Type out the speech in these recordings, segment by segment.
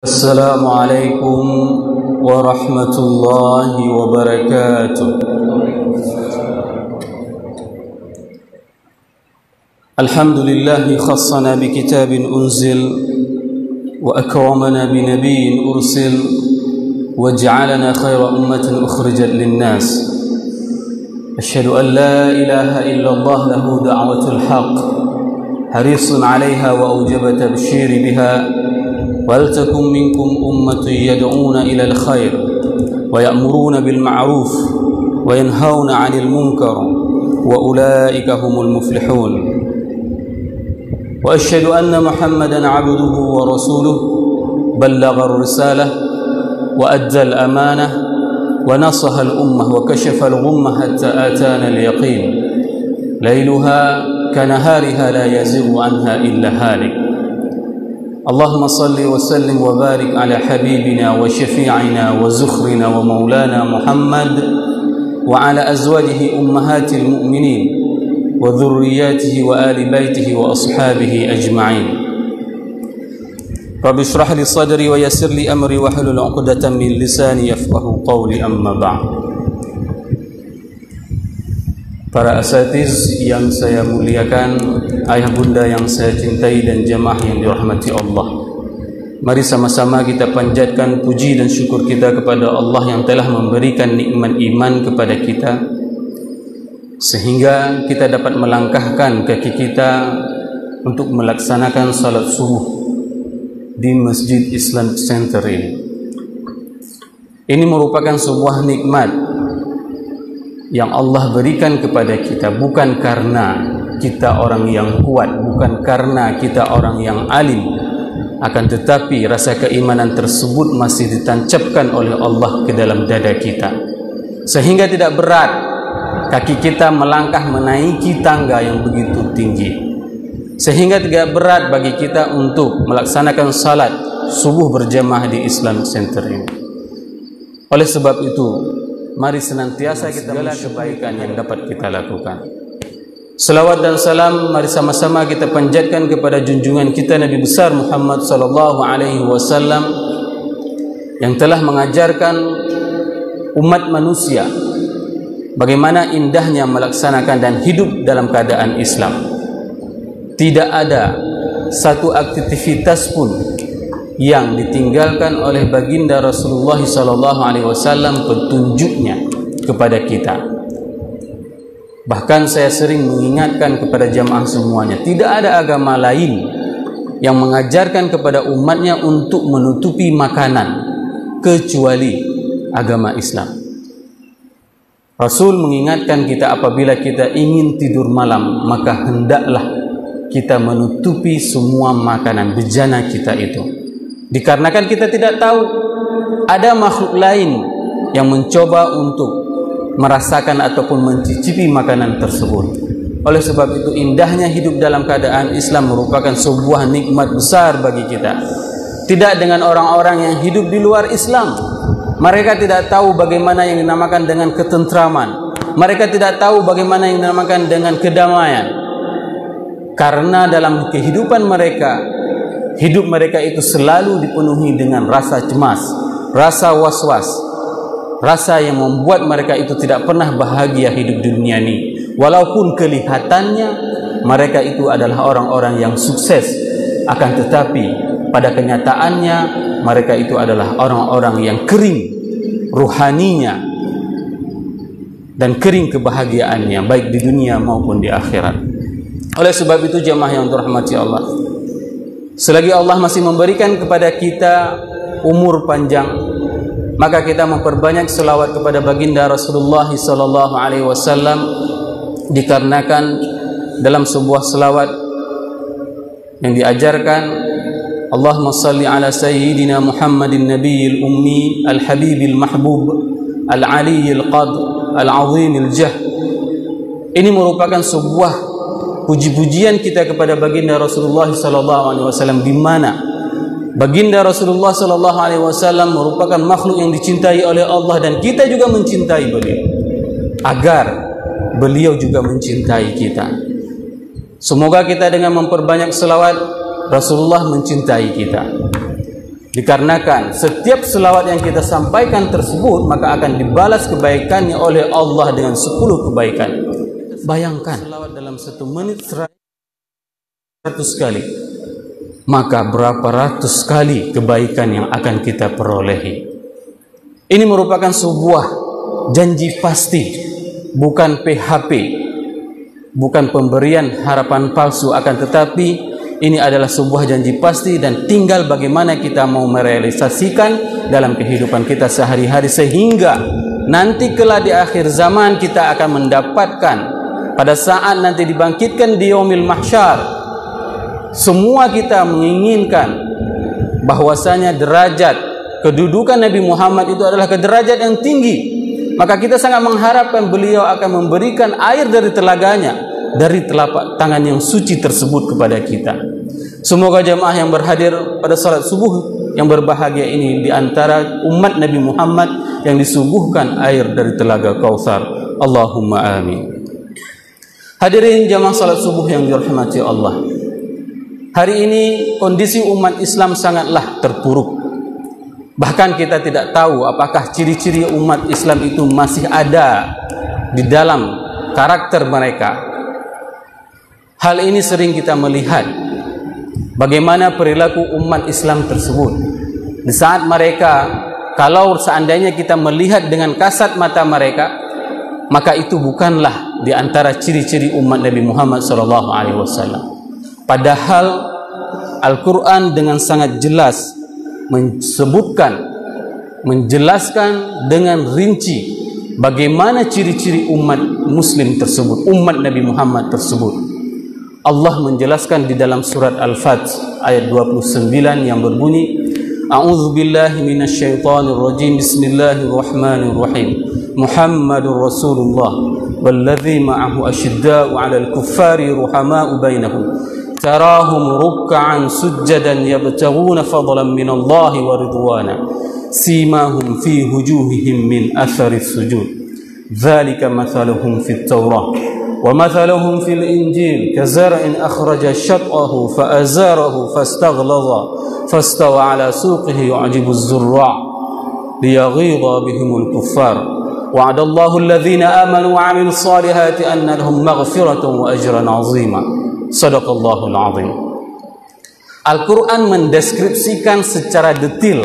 السلام عليكم ورحمة الله وبركاته. الحمد لله خصنا بكتاب أنزل وأكرمنا بنبي أرسل وجعلنا خير أمة أخرجت للناس. أشهد أن لا إله إلا الله له دعوة الحق حريص عليها وأوجب تبشير بها ولتكن منكم أمة يدعون إلى الخير ويأمرون بالمعروف وينهون عن المنكر وأولئك هم المفلحون. وأشهد أن محمدا عبده ورسوله بلغ الرسالة وأدى الأمانة ونصح الأمة وكشف الغمة حتى آتانا اليقين ليلها كنهارها لا يزيغ عنها إلا هالك. اللهم صل وسلم وبارك على حبيبنا وشفيعنا وزخرنا ومولانا محمد وعلى أزواجه أمهات المؤمنين وذرياته وآل بيته وأصحابه أجمعين. رب اشرح لي صدري ويسر لي أمري واحلل عقدة من لساني يفقهوا قولي أما بعد. Para asatiz yang saya muliakan, ayah bunda yang saya cintai dan jamaah yang dirahmati Allah, mari sama-sama kita panjatkan puji dan syukur kita kepada Allah yang telah memberikan nikmat iman kepada kita sehingga kita dapat melangkahkan kaki kita untuk melaksanakan salat subuh di Masjid Islam Center ini. Ini merupakan sebuah nikmat yang Allah berikan kepada kita, bukan karena kita orang yang kuat, bukan karena kita orang yang alim, akan tetapi rasa keimanan tersebut masih ditancapkan oleh Allah ke dalam dada kita, sehingga tidak berat kaki kita melangkah menaiki tangga yang begitu tinggi, sehingga tidak berat bagi kita untuk melaksanakan salat subuh berjamaah di Islam Center ini. Oleh sebab itu, mari senantiasa kita segala kebaikan yang dapat kita lakukan. Selawat dan salam mari sama-sama kita panjatkan kepada junjungan kita Nabi besar Muhammad sallallahu alaihi wasallam yang telah mengajarkan umat manusia bagaimana indahnya melaksanakan dan hidup dalam keadaan Islam. Tidak ada satu aktivitas pun yang ditinggalkan oleh baginda Rasulullah sallallahu alaihi wasallam petunjuknya kepada kita. Bahkan saya sering mengingatkan kepada jamaah semuanya, tidak ada agama lain yang mengajarkan kepada umatnya untuk menutupi makanan kecuali agama Islam. Rasul mengingatkan kita apabila kita ingin tidur malam, maka hendaklah kita menutupi semua makanan bejana kita itu. Dikarenakan kita tidak tahu ada makhluk lain yang mencoba untuk merasakan ataupun mencicipi makanan tersebut. Oleh sebab itu, indahnya hidup dalam keadaan Islam merupakan sebuah nikmat besar bagi kita. Tidak dengan orang-orang yang hidup di luar Islam. Mereka tidak tahu bagaimana yang dinamakan dengan ketentraman. Mereka tidak tahu bagaimana yang dinamakan dengan kedamaian. Karena dalam kehidupan mereka, hidup mereka itu selalu dipenuhi dengan rasa cemas, rasa was-was, rasa yang membuat mereka itu tidak pernah bahagia hidup di dunia ini. Walaupun kelihatannya mereka itu adalah orang-orang yang sukses, akan tetapi pada kenyataannya mereka itu adalah orang-orang yang kering ruhaninya dan kering kebahagiaannya, baik di dunia maupun di akhirat. Oleh sebab itu, jemaah yang dirahmati Allah, selagi Allah masih memberikan kepada kita umur panjang, maka kita memperbanyak selawat kepada baginda Rasulullah sallallahu alaihi wasallam, dikarenakan dalam sebuah selawat yang diajarkan, Allahumma salli ala sayyidina Muhammadin nabiyil ummi al-habibil mahbub al-aliyil qadr al-azimil jah. Ini merupakan sebuah puji-pujian kita kepada baginda Rasulullah sallallahu alaihi wasallam, di mana baginda Rasulullah sallallahu alaihi wasallam merupakan makhluk yang dicintai oleh Allah, dan kita juga mencintai beliau agar beliau juga mencintai kita. Semoga kita dengan memperbanyak selawat Rasulullah mencintai kita. Dikarenakan setiap selawat yang kita sampaikan tersebut maka akan dibalas kebaikannya oleh Allah dengan 10 kebaikan. Bayangkan selawat dalam 1 menit 100 kali, maka berapa ratus kali kebaikan yang akan kita perolehi. Ini merupakan sebuah janji pasti, bukan PHP, bukan pemberian harapan palsu, akan tetapi ini adalah sebuah janji pasti dan tinggal bagaimana kita mau merealisasikan dalam kehidupan kita sehari-hari, sehingga nanti kelak di akhir zaman kita akan mendapatkan pada saat nanti dibangkitkan di yaumil mahsyar, semua kita menginginkan bahwasanya derajat kedudukan Nabi Muhammad itu adalah derajat yang tinggi. Maka kita sangat mengharapkan beliau akan memberikan air dari telaganya, dari telapak tangan yang suci tersebut kepada kita. Semoga jamaah yang berhadir pada salat subuh yang berbahagia ini di antara umat Nabi Muhammad yang disuguhkan air dari telaga Kautsar. Allahumma amin. Hadirin jamaah salat subuh yang dirahmati Allah. Hari ini kondisi umat Islam sangatlah terpuruk. Bahkan kita tidak tahu apakah ciri-ciri umat Islam itu masih ada di dalam karakter mereka. Hal ini sering kita melihat bagaimana perilaku umat Islam tersebut. Di saat mereka, kalau seandainya kita melihat dengan kasat mata mereka, maka itu bukanlah di antara ciri-ciri umat Nabi Muhammad SAW. Padahal Al-Quran dengan sangat jelas menyebutkan, menjelaskan dengan rinci bagaimana ciri-ciri umat Muslim tersebut, umat Nabi Muhammad tersebut. Allah menjelaskan di dalam surat Al-Fath ayat 29 yang berbunyi, A'udzu billahi minasyaitonir rajim. Bismillahirrahmanirrahim. Muhammadur Rasulullah walladzi ma'ahu asyidda'u 'alal kuffari ruhama'u bainahum. Tarahum ruk'an sujjadan yabtaghuna fadlan minallahi wa ridwana. Simahum fi wujuhihim min atharis sujud. Dzalika mathaluhum fit Taurah. ومثلهم في الإنجيل كزرع أخرج شطأه فأزاره فاستغلظ فاستوى على سوقه يعجب الزراع ليغيظ بهم الكفار وعد الله الذين آمنوا وعملوا الصالحات أن لهم مغفرة وأجرا عظيما صدق الله العظيم. Al-Quran mendeskripsikan secara detail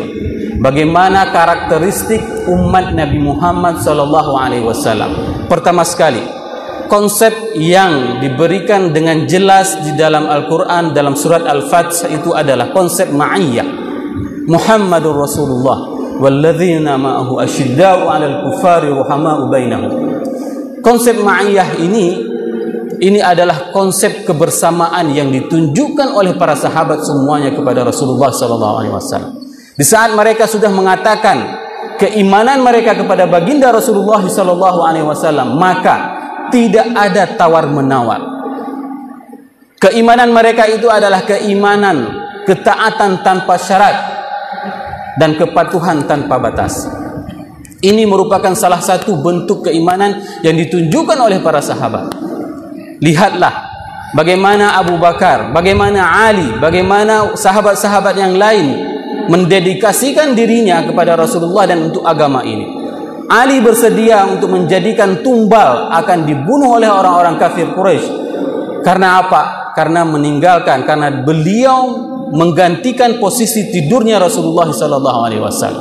bagaimana karakteristik umat Nabi Muhammad SAW. Pertama sekali, konsep yang diberikan dengan jelas di dalam Al-Quran dalam surat Al-Fath itu adalah konsep ma'iyah. Muhammadur Rasulullah walladzina ma'ahu asyidda'u 'alal kuffari ruhama'u bainahum. Konsep ma'iyah ini adalah konsep kebersamaan yang ditunjukkan oleh para sahabat semuanya kepada Rasulullah SAW. Di saat mereka sudah mengatakan keimanan mereka kepada baginda Rasulullah SAW, maka tidak ada tawar-menawar. Keimanan mereka itu adalah keimanan, ketaatan tanpa syarat dan kepatuhan tanpa batas. Ini merupakan salah satu bentuk keimanan yang ditunjukkan oleh para sahabat. Lihatlah bagaimana Abu Bakar, bagaimana Ali, bagaimana sahabat-sahabat yang lain mendedikasikan dirinya kepada Rasulullah dan untuk agama ini. Ali bersedia untuk menjadikan tumbal akan dibunuh oleh orang-orang kafir Quraisy. Karena apa? Karena beliau menggantikan posisi tidurnya Rasulullah SAW.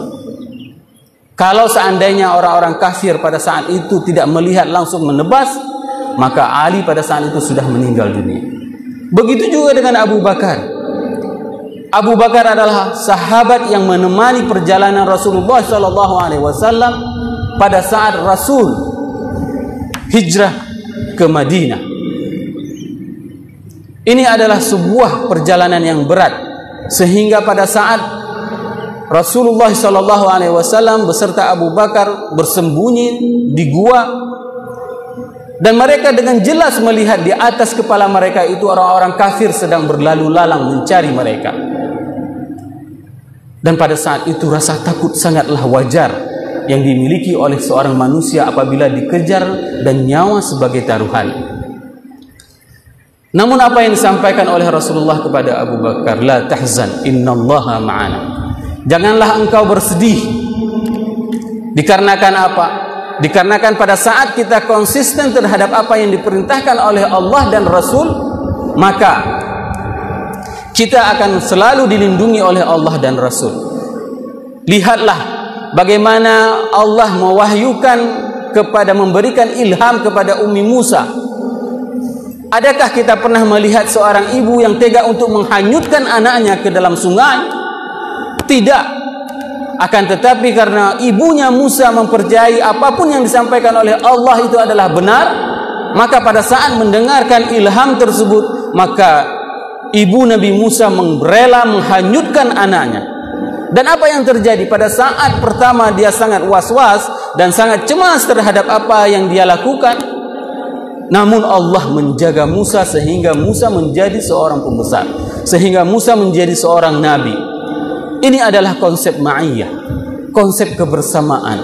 Kalau seandainya orang-orang kafir pada saat itu tidak melihat langsung menebas, maka Ali pada saat itu sudah meninggal dunia. Begitu juga dengan Abu Bakar. Abu Bakar adalah sahabat yang menemani perjalanan Rasulullah SAW pada saat Rasul hijrah ke Madinah. Ini adalah sebuah perjalanan yang berat, sehingga pada saat Rasulullah SAW beserta Abu Bakar bersembunyi di gua, dan mereka dengan jelas melihat di atas kepala mereka itu orang-orang kafir sedang berlalu lalang mencari mereka. Dan pada saat itu rasa takut sangatlah wajar yang dimiliki oleh seorang manusia apabila dikejar dan nyawa sebagai taruhan. Namun apa yang disampaikan oleh Rasulullah kepada Abu Bakar, la tahzan innallaha ma'ana. Janganlah engkau bersedih. Dikarenakan apa? Dikarenakan pada saat kita konsisten terhadap apa yang diperintahkan oleh Allah dan Rasul, maka kita akan selalu dilindungi oleh Allah dan Rasul. Lihatlah bagaimana Allah mewahyukan memberikan ilham kepada Ummi Musa. Adakah kita pernah melihat seorang ibu yang tega untuk menghanyutkan anaknya ke dalam sungai? Tidak. Akan tetapi karena ibunya Musa mempercayai apapun yang disampaikan oleh Allah itu adalah benar, maka pada saat mendengarkan ilham tersebut, maka ibu Nabi Musa rela menghanyutkan anaknya. Dan apa yang terjadi? Pada saat pertama dia sangat was-was dan sangat cemas terhadap apa yang dia lakukan. Namun Allah menjaga Musa sehingga Musa menjadi seorang pembesar, sehingga Musa menjadi seorang nabi. Ini adalah konsep ma'iyah, konsep kebersamaan.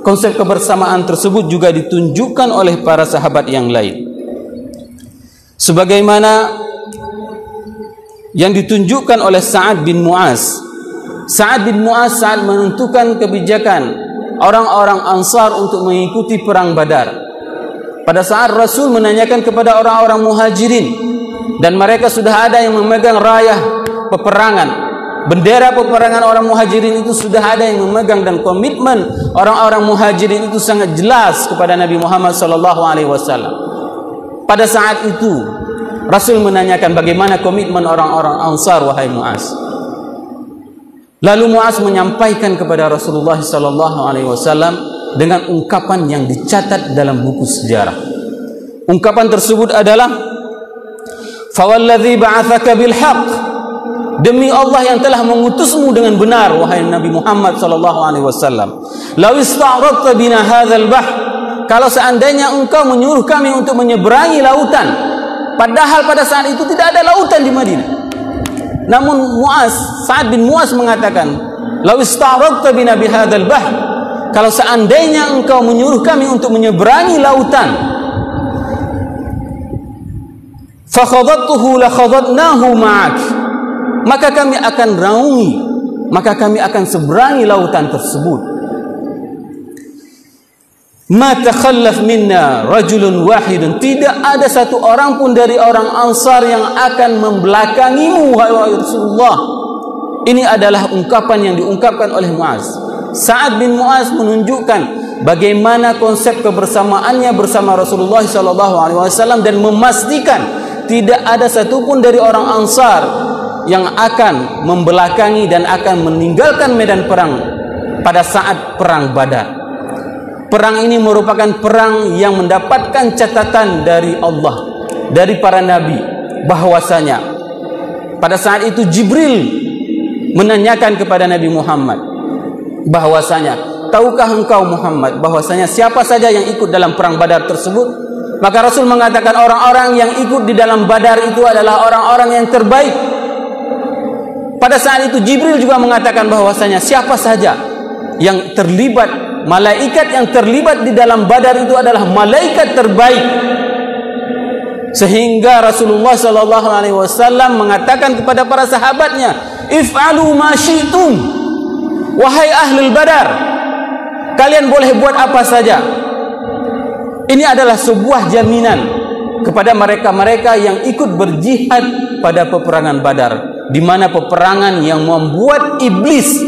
Konsep kebersamaan tersebut juga ditunjukkan oleh para sahabat yang lain. Sebagaimana yang ditunjukkan oleh Sa'ad bin Mu'az. Sa'ad bin Mu'az saat menentukan kebijakan orang-orang Ansar untuk mengikuti perang Badar. Pada saat Rasul menanyakan kepada orang-orang Muhajirin, dan mereka sudah ada yang memegang rayah peperangan, bendera peperangan orang Muhajirin itu sudah ada yang memegang, dan komitmen orang-orang Muhajirin itu sangat jelas kepada Nabi Muhammad SAW. Pada saat itu Rasul menanyakan bagaimana komitmen orang-orang Ansar, wahai Mu'az. Lalu Mu'az menyampaikan kepada Rasulullah SAW dengan ungkapan yang dicatat dalam buku sejarah. Ungkapan tersebut adalah, "Fawalladzi ba'atsaka bil haqq." Demi Allah yang telah mengutusmu dengan benar, wahai Nabi Muhammad SAW. "Law ista'radta bina hadzal bahr." Kalau seandainya engkau menyuruh kami untuk menyeberangi lautan, padahal pada saat itu tidak ada lautan di Madinah. Namun Sa'ad bin Mu'az mengatakan, "Law ista'radta bina bihadzal bahr." Kalau seandainya engkau menyuruh kami untuk menyeberangi lautan, fa khadadtuhu la khadadnahu ma'ak. Maka kami akan raungi, maka kami akan seberangi lautan tersebut. Ma takhallaf minna rajulun wahidun. Tidak ada satu orang pun dari orang Ansar yang akan membelakangimu, wahai Rasulullah. Ini adalah ungkapan yang diungkapkan oleh Mu'az. Sa'ad bin Mu'az menunjukkan bagaimana konsep kebersamaannya bersama Rasulullah SAW dan memastikan tidak ada satupun dari orang Ansar yang akan membelakangi dan akan meninggalkan medan perang pada saat perang Badar. Perang ini merupakan perang yang mendapatkan catatan dari Allah, dari para nabi, bahwasanya pada saat itu Jibril menanyakan kepada Nabi Muhammad bahwasanya, "Tahukah engkau Muhammad bahwasanya siapa saja yang ikut dalam perang Badar tersebut?" Maka Rasul mengatakan orang-orang yang ikut di dalam Badar itu adalah orang-orang yang terbaik. Pada saat itu Jibril juga mengatakan bahwasanya siapa saja yang terlibat, malaikat yang terlibat di dalam Badar itu adalah malaikat terbaik. Sehingga Rasulullah SAW mengatakan kepada para sahabatnya, "If'alu ma syi'tum." Wahai ahlul Badar, kalian boleh buat apa saja. Ini adalah sebuah jaminan kepada mereka-mereka yang ikut berjihad pada peperangan Badar, di mana peperangan yang membuat iblis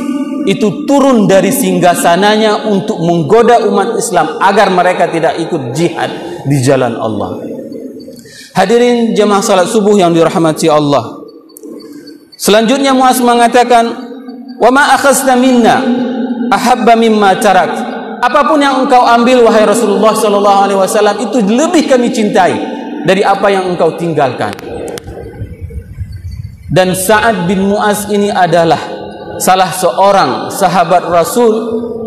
itu turun dari singgasananya untuk menggoda umat Islam agar mereka tidak ikut jihad di jalan Allah. Hadirin jemaah salat subuh yang dirahmati Allah. Selanjutnya Mu'az mengatakan, "Wa ma akhazta minna ahabba mimma tarak." Apapun yang engkau ambil wahai Rasulullah SAW itu lebih kami cintai dari apa yang engkau tinggalkan. Dan Sa'ad bin Mu'az ini adalah salah seorang sahabat Rasul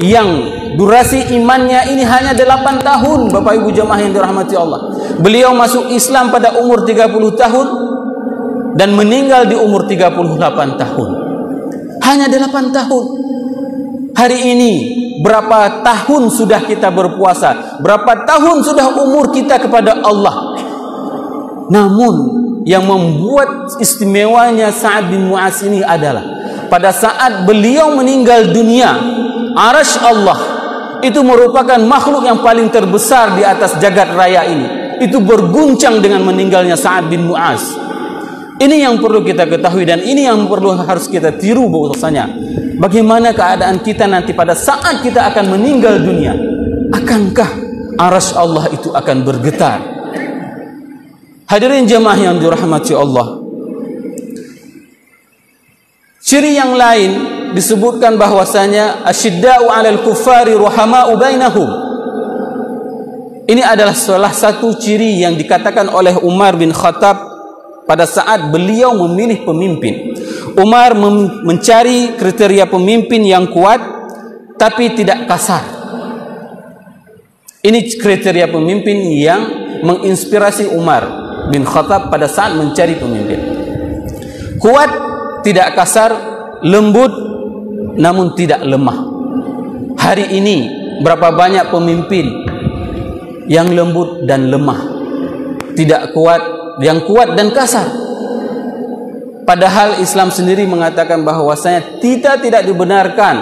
yang durasi imannya ini hanya 8 tahun, Bapak Ibu jemaah yang dirahmati Allah. Beliau masuk Islam pada umur 30 tahun dan meninggal di umur 38 tahun. Hanya 8 tahun. Hari ini berapa tahun sudah kita berpuasa? Berapa tahun sudah umur kita kepada Allah? Namun yang membuat istimewanya Sa'ad bin Mu'az ini adalah pada saat beliau meninggal dunia, arasy Allah itu merupakan makhluk yang paling terbesar di atas jagat raya ini, itu berguncang dengan meninggalnya Sa'ad bin Mu'az. Ini yang perlu kita ketahui dan ini yang harus kita tiru bahwasanya bagaimana keadaan kita nanti pada saat kita akan meninggal dunia. Akankah arasy Allah itu akan bergetar? Hadirin jemaah yang dirahmati Allah, ciri yang lain disebutkan bahwasanya asyidda'u 'alal kuffari ruhama'u bainahum. Ini adalah salah satu ciri yang dikatakan oleh Umar bin Khattab pada saat beliau memilih pemimpin. Umar mencari kriteria pemimpin yang kuat tapi tidak kasar. Ini kriteria pemimpin yang menginspirasi Umar bin Khattab pada saat mencari pemimpin. Kuat, tidak kasar, lembut namun tidak lemah. Hari ini berapa banyak pemimpin yang lembut dan lemah, tidak kuat, yang kuat dan kasar. Padahal Islam sendiri mengatakan bahwasanya kita tidak dibenarkan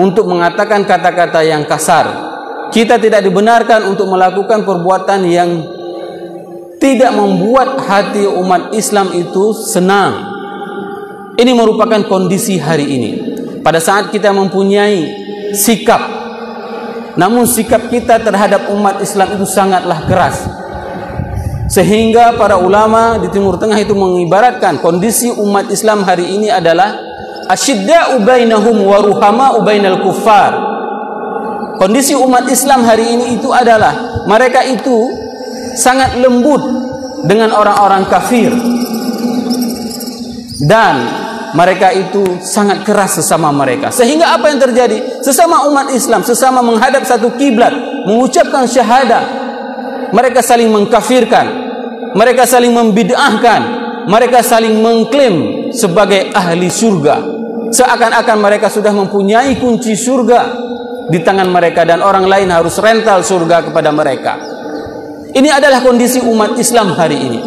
untuk mengatakan kata-kata yang kasar. Kita tidak dibenarkan untuk melakukan perbuatan yang tidak membuat hati umat Islam itu senang. Ini merupakan kondisi hari ini. Pada saat kita mempunyai sikap, namun sikap kita terhadap umat Islam itu sangatlah keras, sehingga para ulama di Timur Tengah itu mengibaratkan kondisi umat Islam hari ini adalah asyidda'u bainahum wa ruhama'u bainal kuffar. Kondisi umat Islam hari ini itu adalah mereka itu sangat lembut dengan orang-orang kafir dan mereka itu sangat keras sesama mereka. Sehingga apa yang terjadi? Sesama umat Islam, sesama menghadap satu kiblat, mengucapkan syahadah, mereka saling mengkafirkan, mereka saling membid'ahkan, mereka saling mengklaim sebagai ahli surga, seakan-akan mereka sudah mempunyai kunci surga di tangan mereka dan orang lain harus rental surga kepada mereka. Ini adalah kondisi umat Islam hari ini.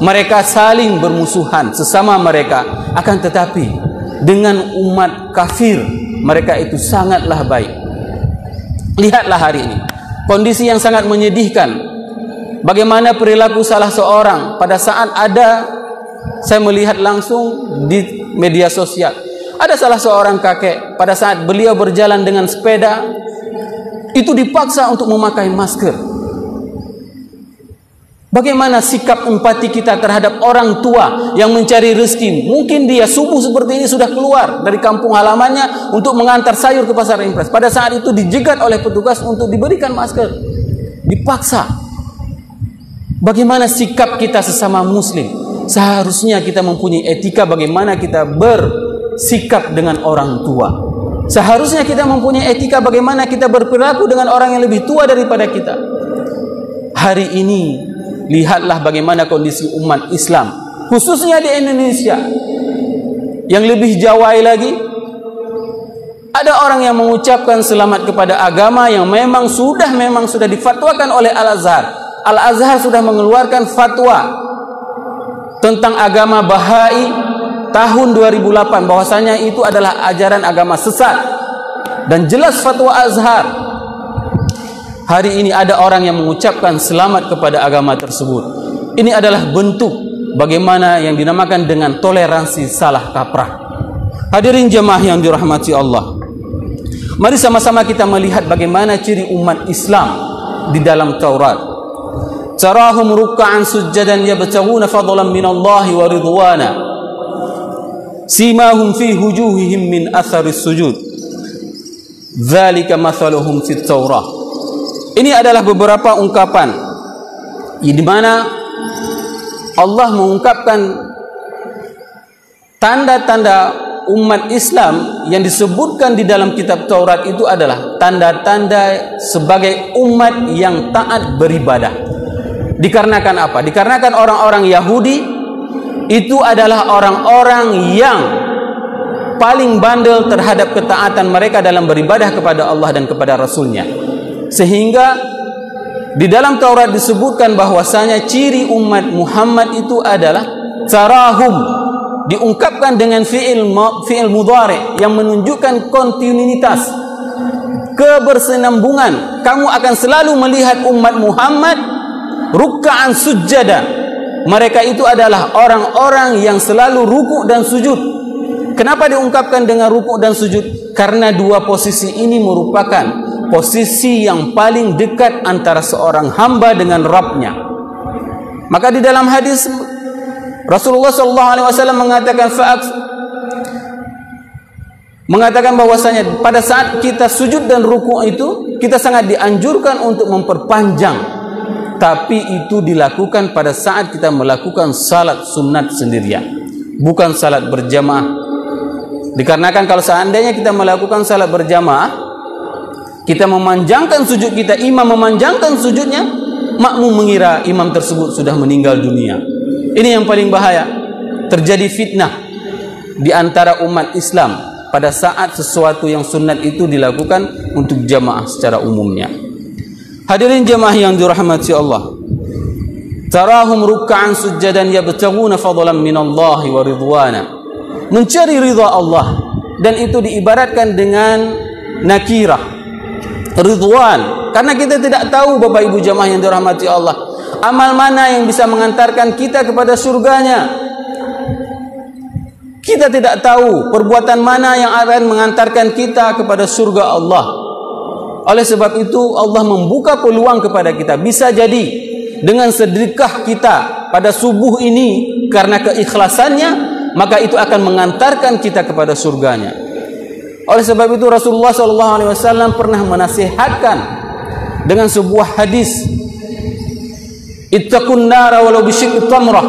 Mereka saling bermusuhan sesama mereka, akan tetapi dengan umat kafir mereka itu sangatlah baik. Lihatlah hari ini kondisi yang sangat menyedihkan. Bagaimana perilaku salah seorang pada saat ada, saya melihat langsung di media sosial, ada salah seorang kakek pada saat beliau berjalan dengan sepeda itu dipaksa untuk memakai masker. Bagaimana sikap empati kita terhadap orang tua yang mencari rezeki? Mungkin dia subuh seperti ini sudah keluar dari kampung halamannya untuk mengantar sayur ke pasar impres. Pada saat itu dijegat oleh petugas untuk diberikan masker. Dipaksa. Bagaimana sikap kita sesama muslim? Seharusnya kita mempunyai etika bagaimana kita bersikap dengan orang tua. Seharusnya kita mempunyai etika bagaimana kita berperilaku dengan orang yang lebih tua daripada kita. Hari ini lihatlah bagaimana kondisi umat Islam, khususnya di Indonesia. Yang lebih jawai lagi, ada orang yang mengucapkan selamat kepada agama yang memang sudah difatwakan oleh Al-Azhar. Al-Azhar sudah mengeluarkan fatwa tentang agama Bahai tahun 2008 bahwasanya itu adalah ajaran agama sesat, dan jelas fatwa Azhar. Hari ini ada orang yang mengucapkan selamat kepada agama tersebut. Ini adalah bentuk bagaimana yang dinamakan dengan toleransi salah kaprah. Hadirin jemaah yang dirahmati Allah, mari sama-sama kita melihat bagaimana ciri umat Islam di dalam Taurat. Tarahum ruk'an sujjadan yabtaghuna fadlan minallahi wa ridwana. Simahum fi wujuhihim min atharis sujud. Dzalika mathaluhum fit Taurah. Ini adalah beberapa ungkapan di mana Allah mengungkapkan tanda-tanda umat Islam yang disebutkan di dalam kitab Taurat itu adalah tanda-tanda sebagai umat yang taat beribadah. Dikarenakan apa? Dikarenakan orang-orang Yahudi itu adalah orang-orang yang paling bandel terhadap ketaatan mereka dalam beribadah kepada Allah dan kepada Rasulnya. Sehingga di dalam Taurat disebutkan bahwasanya ciri umat Muhammad itu adalah tarahum diungkapkan dengan fi'il mudhari yang menunjukkan kontinuitas, kebersenambungan. Kamu akan selalu melihat umat Muhammad ruk'an sujada. Mereka itu adalah orang-orang yang selalu ruku' dan sujud. Kenapa diungkapkan dengan ruku' dan sujud? Karena dua posisi ini merupakan posisi yang paling dekat antara seorang hamba dengan Rabbnya. Maka di dalam hadis Rasulullah SAW mengatakan bahwasanya pada saat kita sujud dan ruku' itu kita sangat dianjurkan untuk memperpanjang. Tapi itu dilakukan pada saat kita melakukan salat sunat sendirian, bukan salat berjamaah. Dikarenakan kalau seandainya kita melakukan salat berjamaah, kita memanjangkan sujud kita, imam memanjangkan sujudnya, makmum mengira imam tersebut sudah meninggal dunia. Ini yang paling bahaya. Terjadi fitnah di antara umat Islam pada saat sesuatu yang sunat itu dilakukan untuk jamaah secara umumnya. Hadirin jamaah yang dirahmati Allah, tarahum ruk'an sujadan yabtaghuna fadlan minallahi wa ridwana, mencari ridha Allah, dan itu diibaratkan dengan nakirah, ridwan. Karena kita tidak tahu, Bapak Ibu jamaah yang dirahmati Allah, amal mana yang bisa mengantarkan kita kepada surganya. Kita tidak tahu perbuatan mana yang akan mengantarkan kita kepada surga Allah. Oleh sebab itu Allah membuka peluang kepada kita. Bisa jadi dengan sedekah kita pada subuh ini, karena keikhlasannya, maka itu akan mengantarkan kita kepada surganya. Oleh sebab itu Rasulullah SAW pernah menasihatkan dengan sebuah hadis, ittaqun nara walau bisyikki tamrah,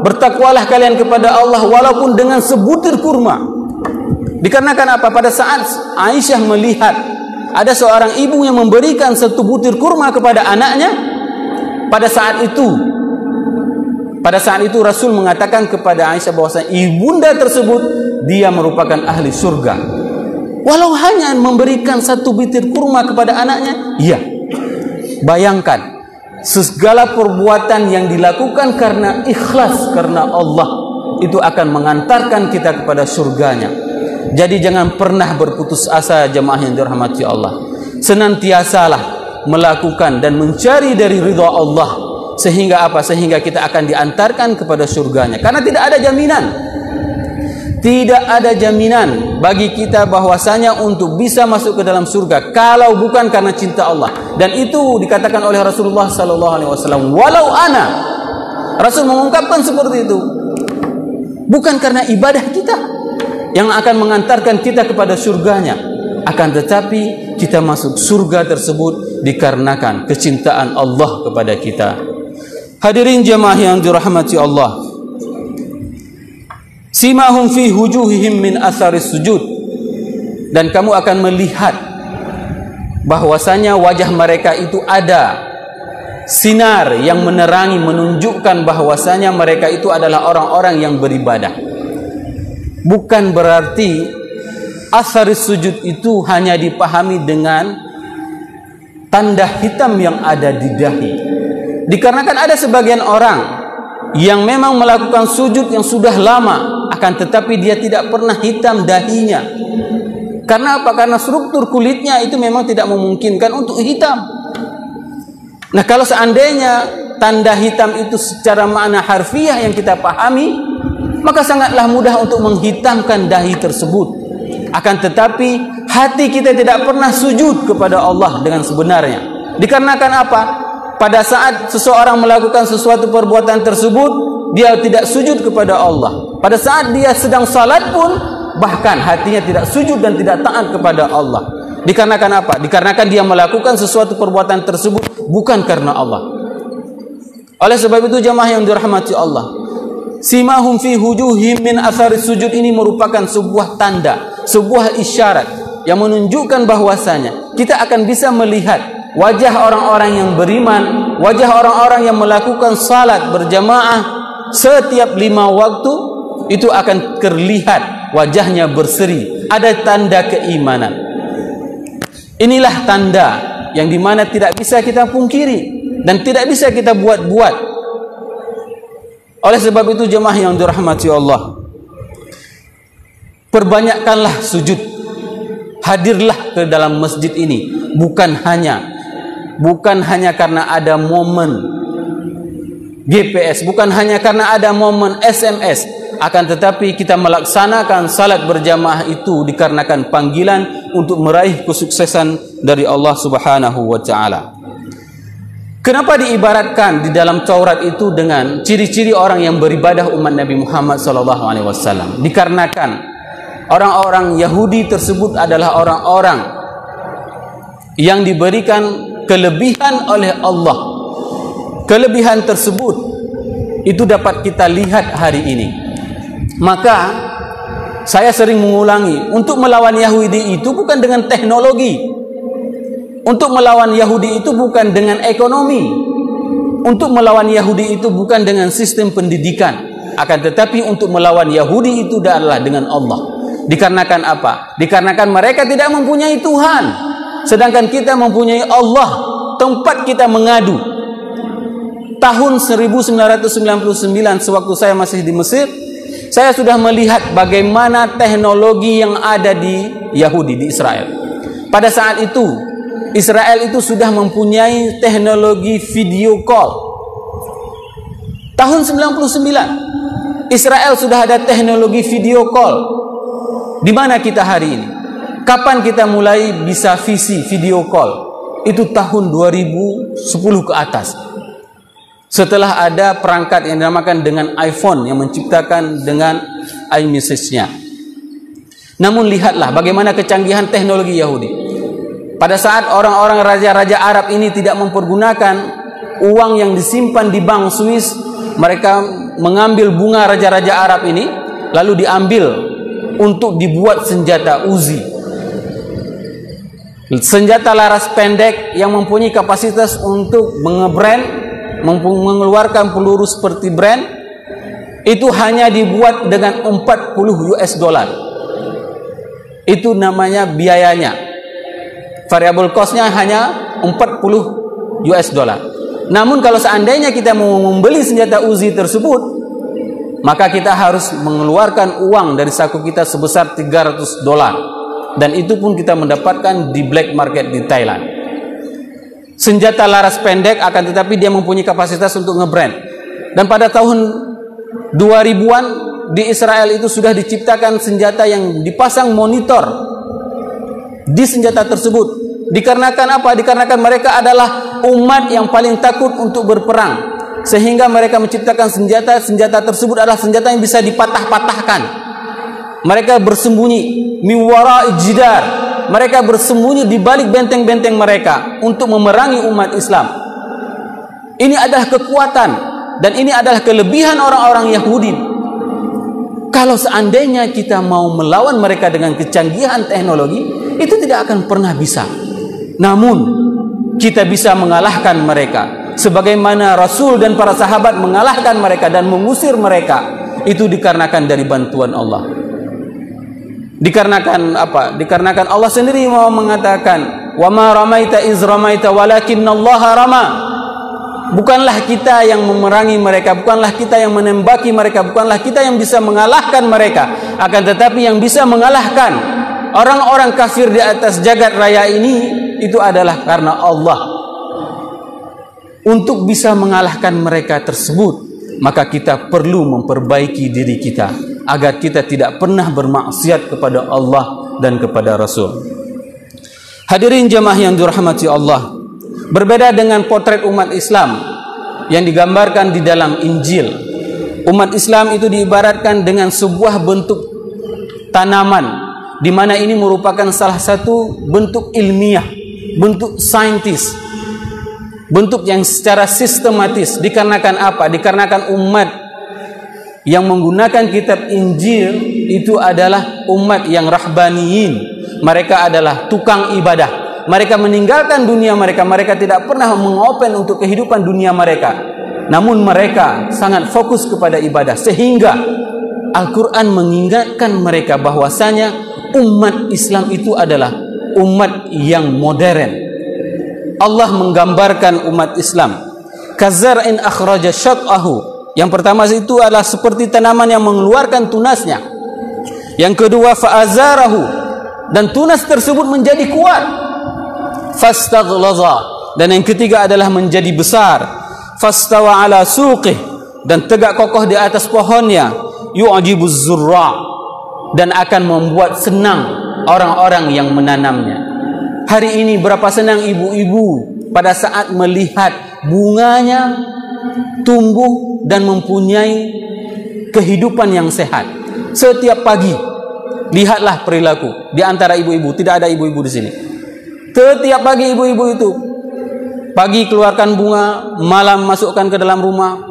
bertakwalah kalian kepada Allah walaupun dengan sebutir kurma. Dikarenakan apa? Pada saat Aisyah melihat ada seorang ibu yang memberikan satu butir kurma kepada anaknya, pada saat itu Rasul mengatakan kepada Aisyah bahwasanya ibunda tersebut dia merupakan ahli surga, walau hanya memberikan satu butir kurma kepada anaknya. Iya, bayangkan segala perbuatan yang dilakukan karena ikhlas, karena Allah, itu akan mengantarkan kita kepada surganya. Jadi jangan pernah berputus asa jemaah yang dirahmati Allah. Senantiasalah melakukan dan mencari dari ridha Allah, sehingga apa? Sehingga kita akan diantarkan kepada surganya. Karena tidak ada jaminan, tidak ada jaminan bagi kita bahwasanya untuk bisa masuk ke dalam surga kalau bukan karena cinta Allah. Dan itu dikatakan oleh Rasulullah SAW, walau ana, Rasul mengungkapkan seperti itu, bukan karena ibadah kita yang akan mengantarkan kita kepada surganya, akan tetapi kita masuk surga tersebut dikarenakan kecintaan Allah kepada kita. Hadirin jamaah yang dirahmati Allah, simahum fi wujuhihim min atharis sujud, dan kamu akan melihat bahwasanya wajah mereka itu ada sinar yang menerangi, menunjukkan bahwasanya mereka itu adalah orang-orang yang beribadah. Bukan berarti atharis sujud itu hanya dipahami dengan tanda hitam yang ada di dahi. Dikarenakan ada sebagian orang yang memang melakukan sujud yang sudah lama, akan tetapi dia tidak pernah hitam dahinya. Karena apa? Karena struktur kulitnya itu memang tidak memungkinkan untuk hitam. Nah, kalau seandainya tanda hitam itu secara makna harfiah yang kita pahami, maka sangatlah mudah untuk menghitamkan dahi tersebut. Akan tetapi hati kita tidak pernah sujud kepada Allah dengan sebenarnya. Dikarenakan apa? Pada saat seseorang melakukan sesuatu perbuatan tersebut, dia tidak sujud kepada Allah. Pada saat dia sedang salat pun, bahkan hatinya tidak sujud dan tidak taat kepada Allah. Dikarenakan apa? Dikarenakan dia melakukan sesuatu perbuatan tersebut bukan karena Allah. Oleh sebab itu jamaah yang dirahmati Allah, simahum fi wujuhihim min atharis sujud ini merupakan sebuah tanda, sebuah isyarat yang menunjukkan bahwasanya kita akan bisa melihat wajah orang-orang yang beriman, wajah orang-orang yang melakukan salat berjamaah setiap 5 waktu, itu akan terlihat wajahnya berseri, ada tanda keimanan. Inilah tanda yang dimana tidak bisa kita pungkiri dan tidak bisa kita buat-buat. Oleh sebab itu jemaah yang dirahmati Allah, Perbanyakkanlah sujud. Hadirlah ke dalam masjid ini bukan hanya karena ada momen GPS, bukan hanya karena ada momen SMS, akan tetapi kita melaksanakan salat berjamaah itu dikarenakan panggilan untuk meraih kesuksesan dari Allah Subhanahu wa taala. Kenapa diibaratkan di dalam Taurat itu dengan ciri-ciri orang yang beribadah umat Nabi Muhammad SAW? Dikarenakan orang-orang Yahudi tersebut adalah orang-orang yang diberikan kelebihan oleh Allah. Kelebihan tersebut itu dapat kita lihat hari ini. Maka saya sering mengulangi, untuk melawan Yahudi itu bukan dengan teknologi. Untuk melawan Yahudi itu bukan dengan ekonomi. Untuk melawan Yahudi itu bukan dengan sistem pendidikan. Akan tetapi untuk melawan Yahudi itu adalah dengan Allah. Dikarenakan apa? Dikarenakan mereka tidak mempunyai Tuhan, sedangkan kita mempunyai Allah, tempat kita mengadu. Tahun 1999 sewaktu saya masih di Mesir, saya sudah melihat bagaimana teknologi yang ada di Yahudi, di Israel. Pada saat itu Israel itu sudah mempunyai teknologi video call. Tahun 99 Israel sudah ada teknologi video call. Di mana kita hari ini? Kapan kita mulai bisa video call? Itu tahun 2010 ke atas. Setelah ada perangkat yang dinamakan dengan iPhone yang menciptakan dengan iMessage-nya. Namun lihatlah bagaimana kecanggihan teknologi Yahudi. Pada saat orang-orang raja-raja Arab ini tidak mempergunakan uang yang disimpan di bank Swiss, mereka mengambil bunga raja-raja Arab ini lalu diambil untuk dibuat senjata Uzi. Senjata laras pendek yang mempunyai kapasitas untuk mengeluarkan peluru seperti brand, itu hanya dibuat dengan 40 US dollar. Itu namanya biayanya. Variable cost-nya hanya 40 US dollar. Namun kalau seandainya kita mau membeli senjata Uzi tersebut, maka kita harus mengeluarkan uang dari saku kita sebesar 300 dolar. Dan itu pun kita mendapatkan di black market di Thailand. Senjata laras pendek, akan tetapi dia mempunyai kapasitas untuk ngebrand. Dan pada tahun 2000-an di Israel itu sudah diciptakan senjata yang dipasang monitor di senjata tersebut. Dikarenakan apa? Dikarenakan mereka adalah umat yang paling takut untuk berperang, sehingga mereka menciptakan senjata tersebut adalah senjata yang bisa dipatah-patahkan. Mereka bersembunyi miwara jidar, mereka bersembunyi di balik benteng-benteng mereka untuk memerangi umat Islam. Ini adalah kekuatan dan ini adalah kelebihan orang-orang Yahudi. Kalau seandainya kita mau melawan mereka dengan kecanggihan teknologi, itu tidak akan pernah bisa. Namun kita bisa mengalahkan mereka, sebagaimana Rasul dan para sahabat mengalahkan mereka dan mengusir mereka. Itu dikarenakan dari bantuan Allah. Dikarenakan apa? Dikarenakan Allah sendiri mau mengatakan, "Wa ma ramaita iz ramaita walakinallaha rama." Bukanlah kita yang memerangi mereka, bukanlah kita yang menembaki mereka, bukanlah kita yang bisa mengalahkan mereka, akan tetapi yang bisa mengalahkan orang-orang kafir di atas jagat raya ini itu adalah karena Allah. Untuk bisa mengalahkan mereka tersebut, maka kita perlu memperbaiki diri kita agar kita tidak pernah bermaksiat kepada Allah dan kepada Rasul. Hadirin jamaah yang dirahmati Allah, berbeda dengan potret umat Islam yang digambarkan di dalam Injil. Umat Islam itu diibaratkan dengan sebuah bentuk tanaman, di mana ini merupakan salah satu bentuk ilmiah, bentuk saintis, bentuk yang secara sistematis. Dikarenakan apa? Dikarenakan umat yang menggunakan kitab Injil itu adalah umat yang rahbaniyin. Mereka adalah tukang ibadah. Mereka meninggalkan dunia mereka. Mereka tidak pernah mengopen untuk kehidupan dunia mereka. Namun mereka sangat fokus kepada ibadah, sehingga Al-Quran mengingatkan mereka bahwasanya umat Islam itu adalah umat yang modern. Allah menggambarkan umat Islam kazar'in akhraja syat'ahu. Yang pertama itu adalah seperti tanaman yang mengeluarkan tunasnya. Yang kedua, fa'azarahu, dan tunas tersebut menjadi kuat. Fastaghlaza, dan yang ketiga adalah menjadi besar. Fastawa ala suqih, dan tegak kokoh di atas pohonnya. Yu'jibuz zurra', dan akan membuat senang orang-orang yang menanamnya. Hari ini berapa senang ibu-ibu pada saat melihat bunganya tumbuh dan mempunyai kehidupan yang sehat. Setiap pagi, lihatlah perilaku di antara ibu-ibu. Tidak ada ibu-ibu di sini. Setiap pagi ibu-ibu itu, pagi keluarkan bunga, malam masukkan ke dalam rumah,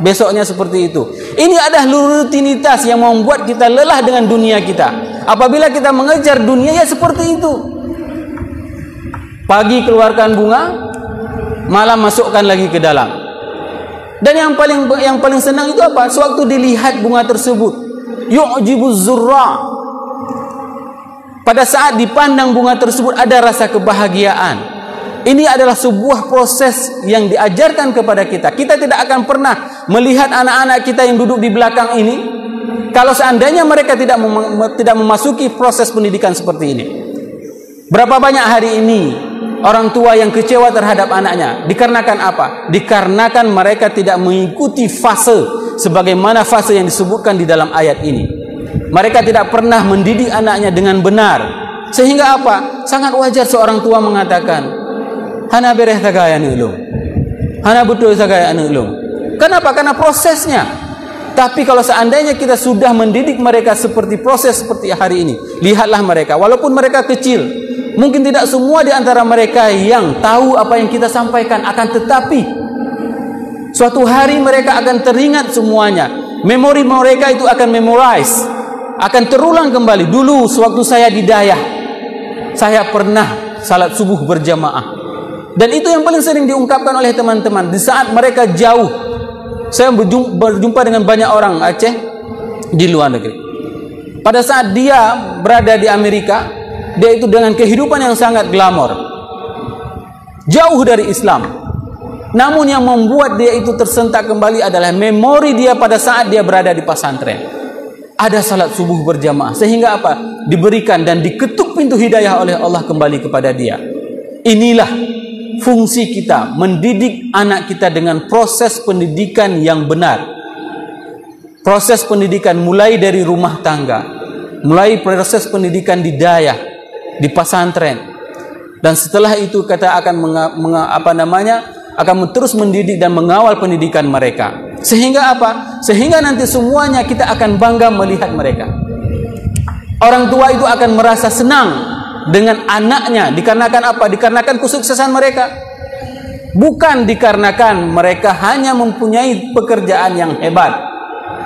besoknya seperti itu. Ini adalah rutinitas yang membuat kita lelah dengan dunia kita. Apabila kita mengejar dunia, ya seperti itu. Pagi keluarkan bunga, malam masukkan lagi ke dalam. Dan yang paling senang itu apa? Sewaktu dilihat bunga tersebut, yu'jibuz zurra'. Pada saat dipandang bunga tersebut ada rasa kebahagiaan. Ini adalah sebuah proses yang diajarkan kepada kita. Kita tidak akan pernah melihat anak-anak kita yang duduk di belakang ini kalau seandainya mereka tidak memasuki proses pendidikan seperti ini. Berapa banyak hari ini orang tua yang kecewa terhadap anaknya? Dikarenakan apa? Dikarenakan mereka tidak mengikuti fase sebagaimana fase yang disebutkan di dalam ayat ini. Mereka tidak pernah mendidik anaknya dengan benar. Sehingga apa? Sangat wajar seorang tua mengatakan, "Hana bereh sagaya nulung. Hana betul sagaya nulung." Kenapa? Karena prosesnya. Tapi kalau seandainya kita sudah mendidik mereka seperti proses seperti hari ini, lihatlah mereka, walaupun mereka kecil, mungkin tidak semua di antara mereka yang tahu apa yang kita sampaikan, akan tetapi suatu hari mereka akan teringat semuanya. Memori mereka itu akan memorize, akan terulang kembali. Dulu sewaktu saya di Dayah, saya pernah salat subuh berjamaah. Dan itu yang paling sering diungkapkan oleh teman-teman. Di saat mereka jauh, saya berjumpa dengan banyak orang Aceh di luar negeri. Pada saat dia berada di Amerika, dia itu dengan kehidupan yang sangat glamor, jauh dari Islam. Namun yang membuat dia itu tersentak kembali adalah memori dia pada saat dia berada di pesantren. Ada salat subuh berjamaah, sehingga apa? Diberikan dan diketuk pintu hidayah oleh Allah kembali kepada dia. Inilah fungsi kita, mendidik anak kita dengan proses pendidikan yang benar. Proses pendidikan mulai dari rumah tangga, mulai proses pendidikan di Dayah, di pesantren, dan setelah itu kita akan akan terus mendidik dan mengawal pendidikan mereka. Sehingga apa? Sehingga nanti semuanya kita akan bangga melihat mereka. Orang tua itu akan merasa senang dengan anaknya. Dikarenakan apa? Dikarenakan kesuksesan mereka. Bukan dikarenakan mereka hanya mempunyai pekerjaan yang hebat,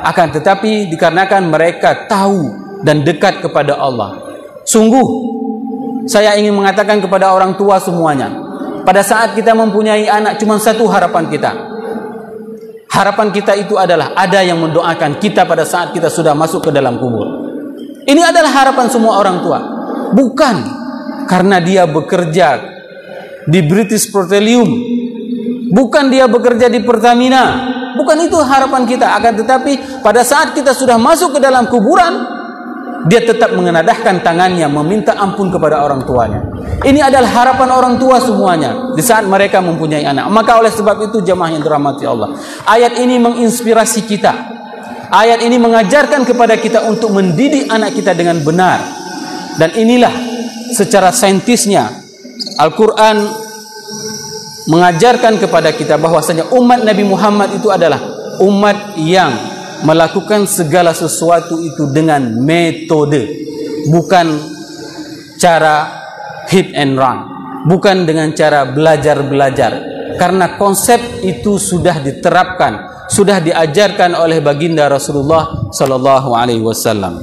akan tetapi dikarenakan mereka tahu dan dekat kepada Allah. Sungguh saya ingin mengatakan kepada orang tua semuanya, pada saat kita mempunyai anak, cuma satu harapan kita. Harapan kita itu adalah ada yang mendoakan kita pada saat kita sudah masuk ke dalam kubur. Ini adalah harapan semua orang tua. Bukan karena dia bekerja di British Petroleum, bukan dia bekerja di Pertamina, bukan itu harapan kita. Akan tetapi pada saat kita sudah masuk ke dalam kuburan, dia tetap mengenadahkan tangannya meminta ampun kepada orang tuanya. Ini adalah harapan orang tua semuanya di saat mereka mempunyai anak. Maka oleh sebab itu jemaah yang dirahmati Allah, ayat ini menginspirasi kita. Ayat ini mengajarkan kepada kita untuk mendidik anak kita dengan benar. Dan inilah secara saintisnya Al-Quran mengajarkan kepada kita bahwasanya umat Nabi Muhammad itu adalah umat yang melakukan segala sesuatu itu dengan metode, bukan cara hit and run, bukan dengan cara belajar-belajar. Karena konsep itu sudah diterapkan, sudah diajarkan oleh baginda Rasulullah sallallahu alaihi wasallam.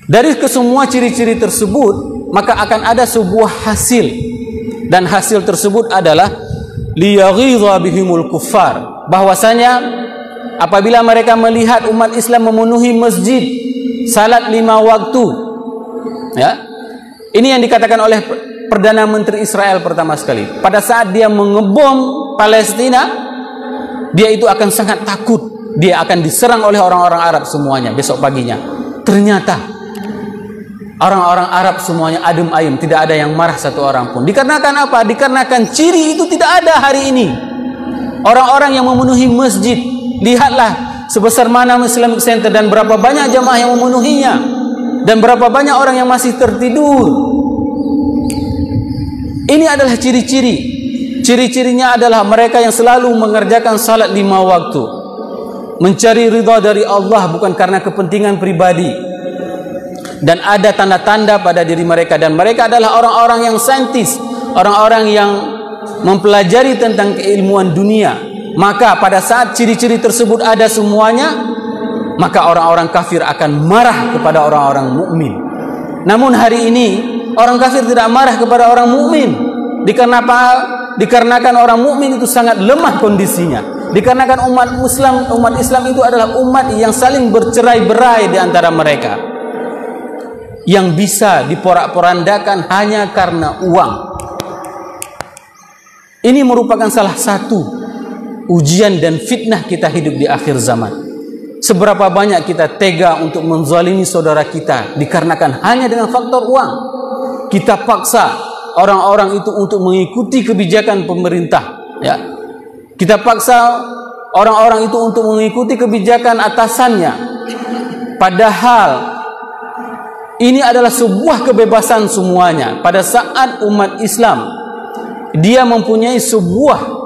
Dari kesemua ciri-ciri tersebut, maka akan ada sebuah hasil, dan hasil tersebut adalah liyaghidha bihimul kuffar, bahwasanya apabila mereka melihat umat Islam memenuhi masjid, salat 5 waktu, ya, ini yang dikatakan oleh Perdana Menteri Israel pertama sekali. Pada saat dia mengebom Palestina, dia itu akan sangat takut. Dia akan diserang oleh orang-orang Arab semuanya besok paginya. ternyata orang-orang Arab semuanya adem ayem, tidak ada yang marah satu orang pun. Dikarenakan apa? Dikarenakan ciri itu tidak ada hari ini. Orang-orang yang memenuhi masjid, lihatlah sebesar mana Islamic Center dan berapa banyak jamaah yang memenuhinya, dan berapa banyak orang yang masih tertidur. Ini adalah ciri-ciri. Ciri-cirinya adalah mereka yang selalu mengerjakan salat 5 waktu, mencari ridha dari Allah bukan karena kepentingan pribadi, dan ada tanda-tanda pada diri mereka, dan mereka adalah orang-orang yang saintis, orang-orang yang mempelajari tentang keilmuan dunia. Maka pada saat ciri-ciri tersebut ada semuanya, maka orang-orang kafir akan marah kepada orang-orang mukmin. Namun hari ini orang kafir tidak marah kepada orang mukmin. Dikarenakan orang mukmin itu sangat lemah kondisinya. Dikarenakan umat Islam itu adalah umat yang saling bercerai-berai di antara mereka, yang bisa diporak-porandakan hanya karena uang. Ini merupakan salah satu ujian dan fitnah kita hidup di akhir zaman. Seberapa banyak kita tega untuk menzalimi saudara kita dikarenakan hanya dengan faktor uang. Kita paksa orang-orang itu untuk mengikuti kebijakan pemerintah, ya. Kita paksa orang-orang itu untuk mengikuti kebijakan atasannya, padahal ini adalah sebuah kebebasan semuanya. Pada saat umat Islam dia mempunyai sebuah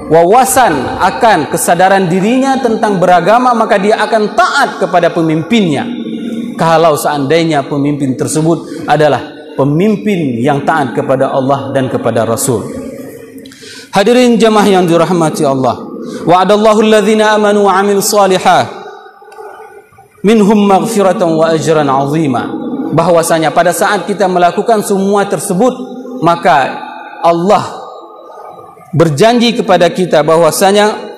wawasan akan kesadaran dirinya tentang beragama, maka dia akan taat kepada pemimpinnya. Kalau seandainya pemimpin tersebut adalah pemimpin yang taat kepada Allah dan kepada Rasul. Hadirin jamaah yang dirahmati Allah, wa'adallahu alladhina amanu wa 'amilus shalihat minhum maghfiratan wa ajran 'azima. Bahwasanya pada saat kita melakukan semua tersebut, maka Allah berjanji kepada kita bahwasanya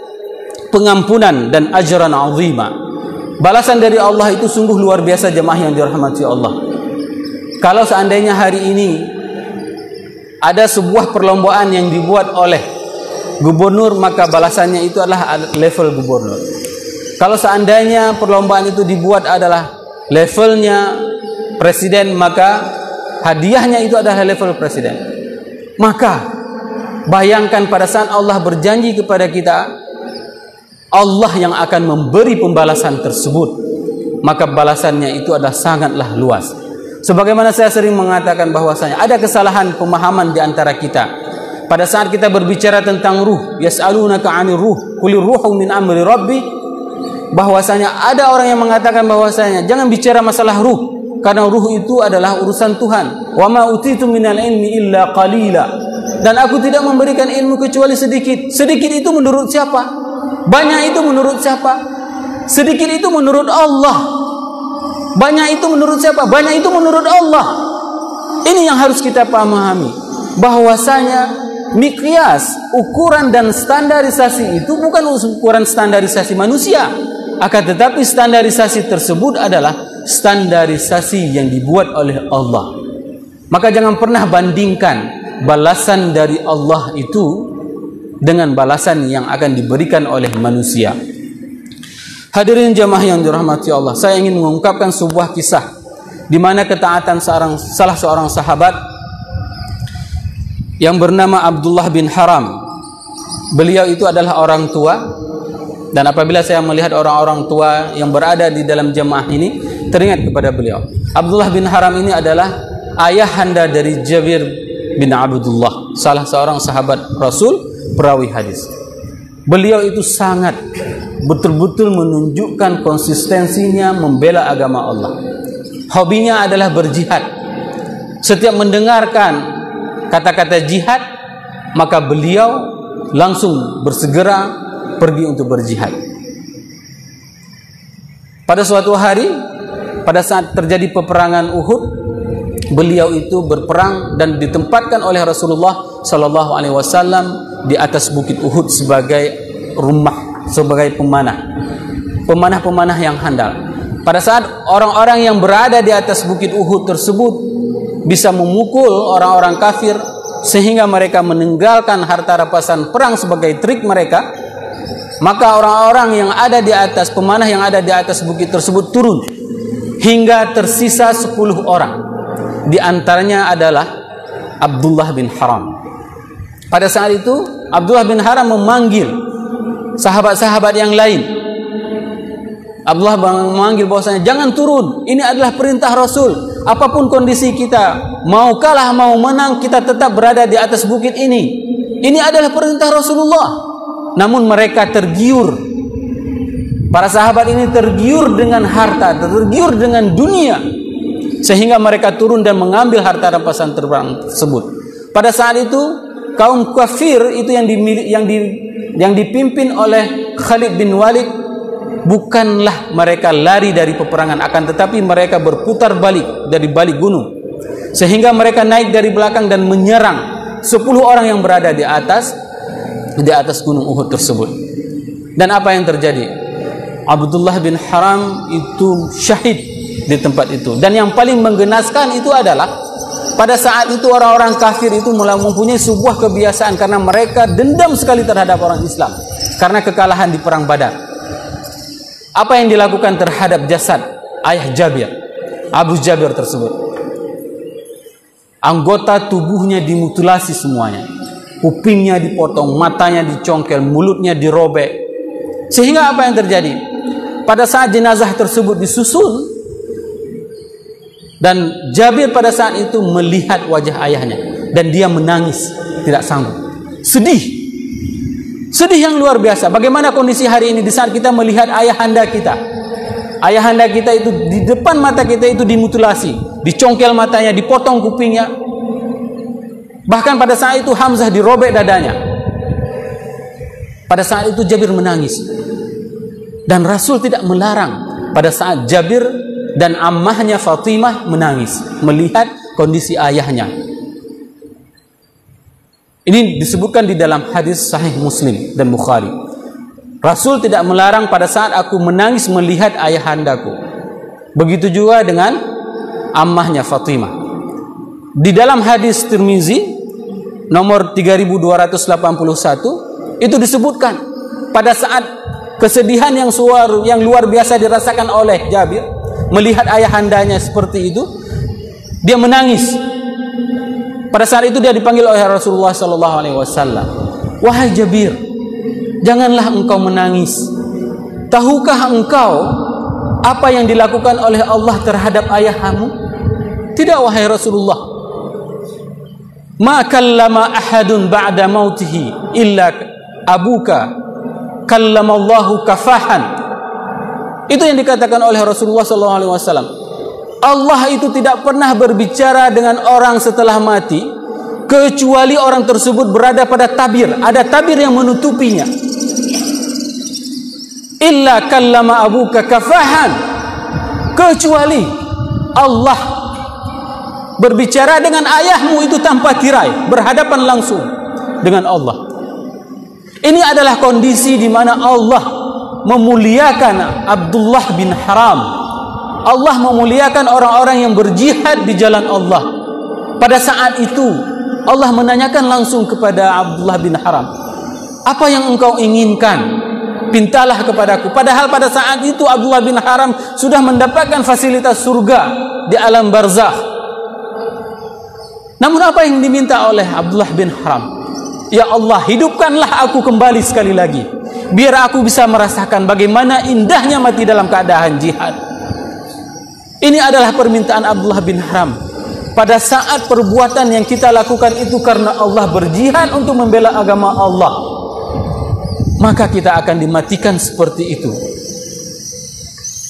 pengampunan dan ajran 'azima. Balasan dari Allah itu sungguh luar biasa jemaah yang dirahmati Allah. Kalau seandainya hari ini ada sebuah perlombaan yang dibuat oleh gubernur, maka balasannya itu adalah level gubernur. Kalau seandainya perlombaan itu dibuat adalah levelnya presiden, maka hadiahnya itu adalah level presiden. Maka bayangkan pada saat Allah berjanji kepada kita, Allah yang akan memberi pembalasan tersebut, maka balasannya itu adalah sangatlah luas. Sebagaimana saya sering mengatakan bahwasanya ada kesalahan pemahaman di antara kita. Pada saat kita berbicara tentang ruh, yas'alunaka 'anir ruh, qulir ruhu min amri rabbi, bahwasanya ada orang yang mengatakan bahwasanya jangan bicara masalah ruh, karena ruh itu adalah urusan Tuhan. Wa ma utitu minal ilmi illa qalila. Dan aku tidak memberikan ilmu kecuali sedikit. Sedikit itu menurut siapa? Banyak itu menurut siapa? Sedikit itu menurut Allah. Banyak itu menurut siapa? Banyak itu menurut Allah. Ini yang harus kita pahami, bahwasanya miqyas, ukuran dan standarisasi itu bukan ukuran standarisasi manusia, akan tetapi standarisasi tersebut adalah standarisasi yang dibuat oleh Allah. Maka jangan pernah bandingkan balasan dari Allah itu dengan balasan yang akan diberikan oleh manusia. Hadirin jamaah yang dirahmati Allah, saya ingin mengungkapkan sebuah kisah di mana ketaatan salah seorang sahabat yang bernama Abdullah bin Haram. Beliau itu adalah orang tua, dan apabila saya melihat orang-orang tua yang berada di dalam jemaah ini, teringat kepada beliau. Abdullah bin Haram ini adalah ayahanda dari Jabir bin Abdullah, salah seorang sahabat Rasul, perawi hadis. Beliau itu sangat betul-betul menunjukkan konsistensinya membela agama Allah. Hobinya adalah berjihad. Setiap mendengarkan kata-kata jihad, maka beliau langsung bersegera pergi untuk berjihad. Pada suatu hari, pada saat terjadi peperangan Uhud, beliau itu berperang dan ditempatkan oleh Rasulullah Sallallahu Alaihi Wasallam di atas bukit Uhud sebagai rumah, sebagai pemanah yang handal. Pada saat orang-orang yang berada di atas bukit Uhud tersebut bisa memukul orang-orang kafir sehingga mereka meninggalkan harta rampasan perang sebagai trik mereka, maka orang-orang yang ada di atas, pemanah yang ada di atas bukit tersebut turun, hingga tersisa 10 orang. Di antaranya adalah Abdullah bin Haram. Pada saat itu Abdullah bin Haram memanggil sahabat-sahabat yang lain. Abdullah memanggil bahwasanya jangan turun, ini adalah perintah Rasul. Apapun kondisi kita, mau kalah mau menang, kita tetap berada di atas bukit ini. Ini adalah perintah Rasulullah. Namun mereka tergiur. Para sahabat ini tergiur dengan harta, tergiur dengan dunia, sehingga mereka turun dan mengambil harta rampasan tersebut. Pada saat itu kaum kafir itu yang dipimpin oleh Khalid bin Walid, bukanlah mereka lari dari peperangan, akan tetapi mereka berputar balik dari balik gunung, sehingga mereka naik dari belakang dan menyerang 10 orang yang berada di atas gunung Uhud tersebut. Dan apa yang terjadi? Abdullah bin Haram itu syahid di tempat itu. Dan yang paling menggenaskan itu adalah pada saat itu orang-orang kafir itu mempunyai sebuah kebiasaan, karena mereka dendam sekali terhadap orang Islam karena kekalahan di perang Badar. Apa yang dilakukan terhadap jasad ayah Jabir, Abu Jabir tersebut? Anggota tubuhnya dimutilasi semuanya. Kupingnya dipotong, matanya dicongkel, mulutnya dirobek. Sehingga apa yang terjadi? Pada saat jenazah tersebut disusun, dan Jabir pada saat itu melihat wajah ayahnya dan dia menangis, tidak sanggup. Sedih yang luar biasa. Bagaimana kondisi hari ini di saat kita melihat ayahanda kita? Ayahanda kita itu di depan mata kita itu dimutilasi, dicongkel matanya, dipotong kupingnya. Bahkan pada saat itu Hamzah dirobek dadanya. Pada saat itu Jabir menangis. Dan Rasul tidak melarang pada saat Jabir dan ammahnya Fatimah menangis melihat kondisi ayahnya. Ini disebutkan di dalam hadis sahih Muslim dan Bukhari. Rasul tidak melarang pada saat aku menangis melihat ayahandaku. Begitu juga dengan ammahnya Fatimah. Di dalam hadis Tirmizi nomor 3281 itu disebutkan pada saat kesedihan yang luar biasa dirasakan oleh Jabir melihat ayahandanya seperti itu, dia menangis. Pada saat itu dia dipanggil oleh Rasulullah SAW. Wahai Jabir, janganlah engkau menangis. Tahukah engkau apa yang dilakukan oleh Allah terhadap ayahmu? Tidak wahai Rasulullah. Ma kallama ahadun ba'da mautihi illa abuka kallamallahu kafahan. Itu yang dikatakan oleh Rasulullah SAW. Allah itu tidak pernah berbicara dengan orang setelah mati kecuali orang tersebut berada pada tabir, ada tabir yang menutupinya. Illa kallama abuka kafahan, kecuali Allah berbicara dengan ayahmu itu tanpa tirai, berhadapan langsung dengan Allah. Ini adalah kondisi di mana Allah memuliakan Abdullah bin Haram. Allah memuliakan orang-orang yang berjihad di jalan Allah. Pada saat itu Allah menanyakan langsung kepada Abdullah bin Haram, apa yang engkau inginkan? Pintalah kepadaku. Padahal pada saat itu Abdullah bin Haram sudah mendapatkan fasilitas surga di alam barzakh. Namun apa yang diminta oleh Abdullah bin Haram? Ya Allah, hidupkanlah aku kembali sekali lagi, biar aku bisa merasakan bagaimana indahnya mati dalam keadaan jihad. Ini adalah permintaan Abdullah bin Haram. Pada saat perbuatan yang kita lakukan itu karena Allah, berjihad untuk membela agama Allah, maka kita akan dimatikan seperti itu.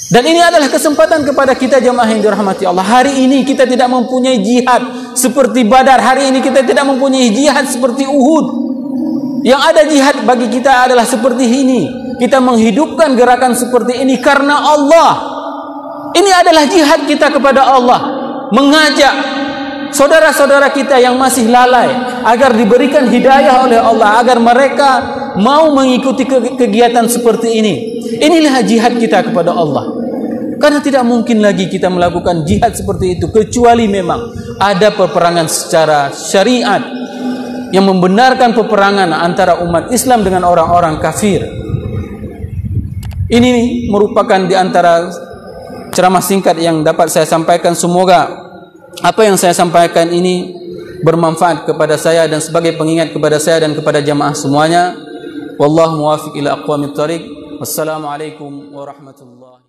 Dan ini adalah kesempatan kepada kita jamaah yang dirahmati Allah. Hari ini kita tidak mempunyai jihad seperti Badar. Hari ini kita tidak mempunyai jihad seperti Uhud. Yang ada jihad bagi kita adalah seperti ini. Kita menghidupkan gerakan seperti ini karena Allah. Ini adalah jihad kita kepada Allah. Mengajak saudara-saudara kita yang masih lalai agar diberikan hidayah oleh Allah, agar mereka mau mengikuti kegiatan seperti ini. Inilah jihad kita kepada Allah. Karena tidak mungkin lagi kita melakukan jihad seperti itu kecuali memang ada peperangan secara syariat yang membenarkan peperangan antara umat Islam dengan orang-orang kafir. Ini merupakan di antara ceramah singkat yang dapat saya sampaikan. Semoga apa yang saya sampaikan ini bermanfaat kepada saya dan sebagai pengingat kepada saya dan kepada jamaah semuanya. Wallahu muwaffiq ila aqwamit thariq. Wassalamualaikum warahmatullahi